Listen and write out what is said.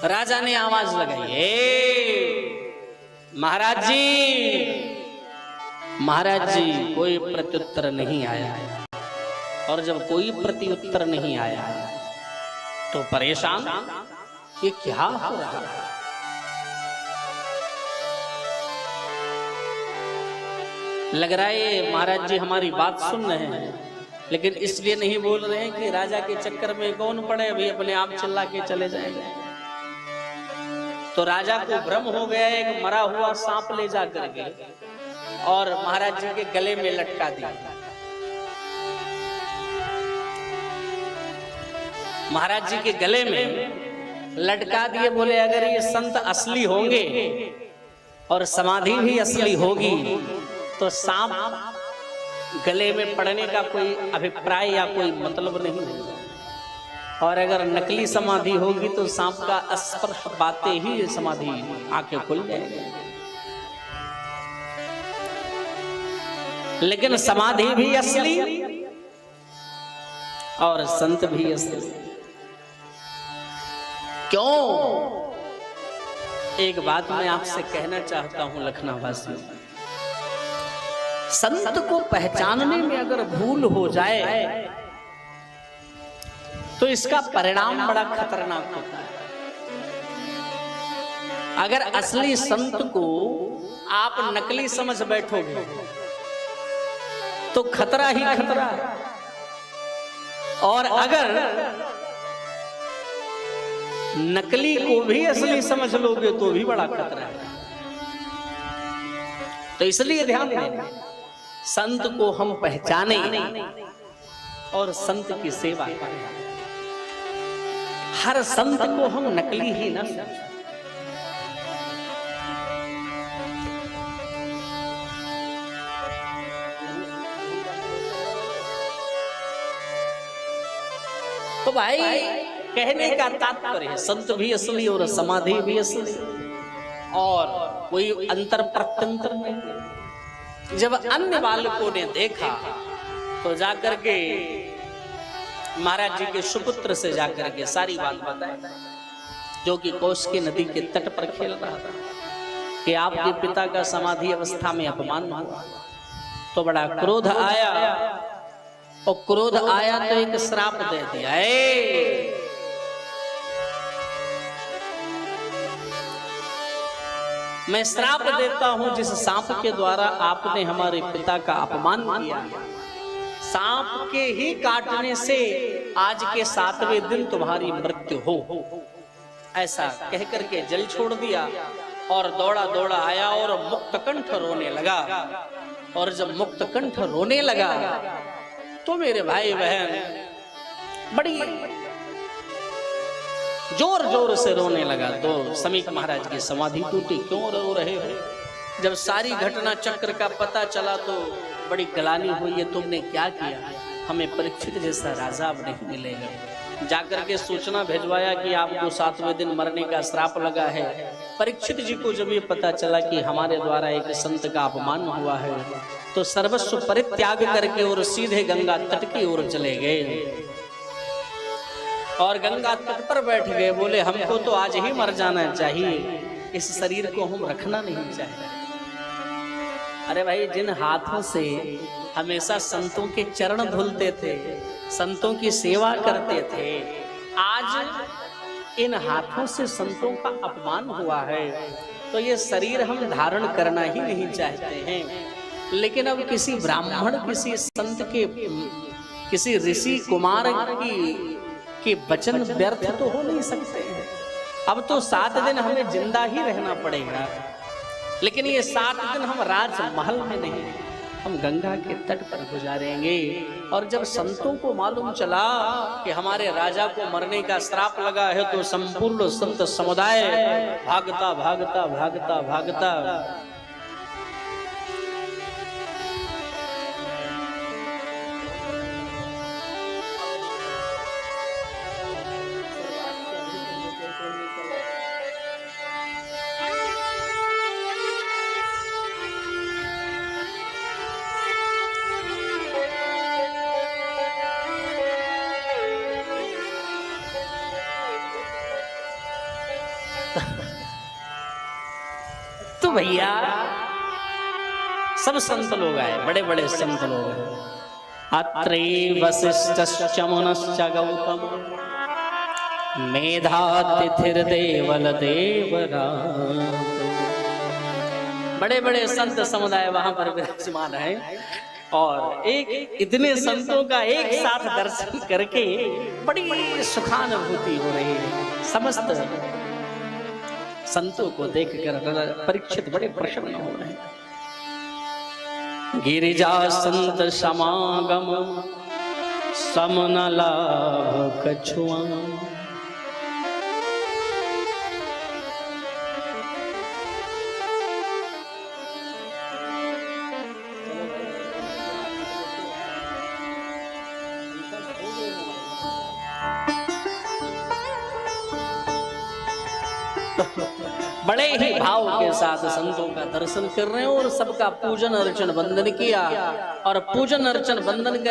राजा ने आवाज लगाई, महाराज जी, महाराज जी। कोई प्रत्युत्तर नहीं आया। और जब कोई प्रत्युत्तर नहीं आया तो परेशान, ये क्या हो रहा है? लग रहा है महाराज जी हमारी बात सुन रहे हैं, लेकिन इसलिए नहीं बोल रहे हैं कि राजा के चक्कर में कौन पड़े, अभी अपने आप चिल्ला के चले जाएंगे। तो राजा को भ्रम हो गया, एक मरा हुआ सांप ले जा करके और महाराज जी के गले में लटका दिया। महाराज जी के गले में लटका दिए। बोले अगर ये संत असली होंगे और समाधि भी असली होगी तो सांप गले में पड़ने का कोई अभिप्राय या कोई मतलब नहीं है। और अगर नकली समाधि होगी तो सांप का स्पर्श पाते ही समाधि आंखें खुल जाएगी। लेकिन समाधि भी असली और संत भी असली। क्यों? एक बात मैं आपसे कहना चाहता हूं लखनऊ वासियों, संत को पहचानने में अगर भूल हो जाए तो इसका परिणाम बड़ा खतरनाक होता है। अगर असली संत को आप नकली समझ बैठोगे तो खतरा ही खतरा है। और अगर नकली को भी असली समझ लोगे तो भी बड़ा खतरा है। तो इसलिए ध्यान देना, संत को हम पहचाने और संत की सेवा करें। हर संत को हम नकली ही न समझें। तो भाई कहने का तात्पर्य है संत भी असली और समाधि भी असली, और कोई अंतर प्रत्यंतर नहीं। जब अन्य बालकों ने देखा तो जाकर के महाराज जी के सुपुत्र से जाकर के सारी बात बताई, जो कि कौशिकी नदी के तट पर खेल रहा था, कि आपके पिता का समाधि अवस्था में अपमान हुआ। तो बड़ा क्रोध आया, और क्रोध आया तो एक श्राप दे दिया। मैं श्राप देता हूं, जिस सांप के द्वारा आपने हमारे पिता का अपमान किया, सांप के ही काटने से आज के 7वें दिन तुम्हारी मृत्यु हो। ऐसा कहकर के जल छोड़ दिया और दौड़ा दौड़ा आया और मुक्तकंठ रोने लगा। और जब मुक्तकंठ रोने लगा तो मेरे भाई बहन बड़ी जोर जोर से रोने लगा। तो समीप महाराज की समाधि टूटी। क्यों रो रहे हो? जब सारी घटना चक्र का पता चला तो बड़ी गलानी हुई है, तुमने क्या किया? हमें परीक्षित जैसा राजा अब नहीं मिलेगा। जाकर के सूचना भिजवाया कि आपको 7वें दिन मरने का श्राप लगा है। परीक्षित जी को जब ये पता चला कि हमारे द्वारा एक संत का अपमान हुआ है तो सर्वस्व परित्याग करके और सीधे गंगा तट की ओर चले गए और गंगा तट पर बैठ गए। बोले हमको तो आज ही मर जाना चाहिए, इस शरीर को हम रखना नहीं चाहिए। अरे भाई, जिन हाथों से हमेशा संतों के चरण धुलते थे, संतों की सेवा करते थे, आज इन हाथों से संतों का अपमान हुआ है, तो ये शरीर हम धारण करना ही नहीं चाहते हैं। लेकिन अब किसी ब्राह्मण, किसी संत के, किसी ऋषि कुमार के वचन व्यर्थ तो हो नहीं सकते हैं। अब तो 7 दिन हमें जिंदा ही रहना पड़ेगा, लेकिन ये 7 दिन हम राजमहल में नहीं, हम गंगा के तट पर गुजारेंगे। और जब संतों को मालूम चला कि हमारे राजा को मरने का श्राप लगा है तो संपूर्ण संत समुदाय भागता भागता भागता भागता भैया सब संत लोग आए, बड़े बड़े संत लोग आए। अत्रे वसिष्ठश्च मुनश्च गौतम मेधातिथिर्देवल देवराज। बड़े बड़े संत समुदाय वहां पर विराजमान है और एक इतने संतों का एक साथ दर्शन करके बड़ी सुखानुभूति हो रही है। समस्त संतों को देखकर परीक्षित बड़े प्रसन्न हो रहे हैं। गिरिजा संत समागम समन लाभ कछुआ। बड़े ही भाव के साथ संतों का दर्शन कर रहे हैं और सबका पूजन अर्चन वंदन किया और पूजन अर्चन वंदन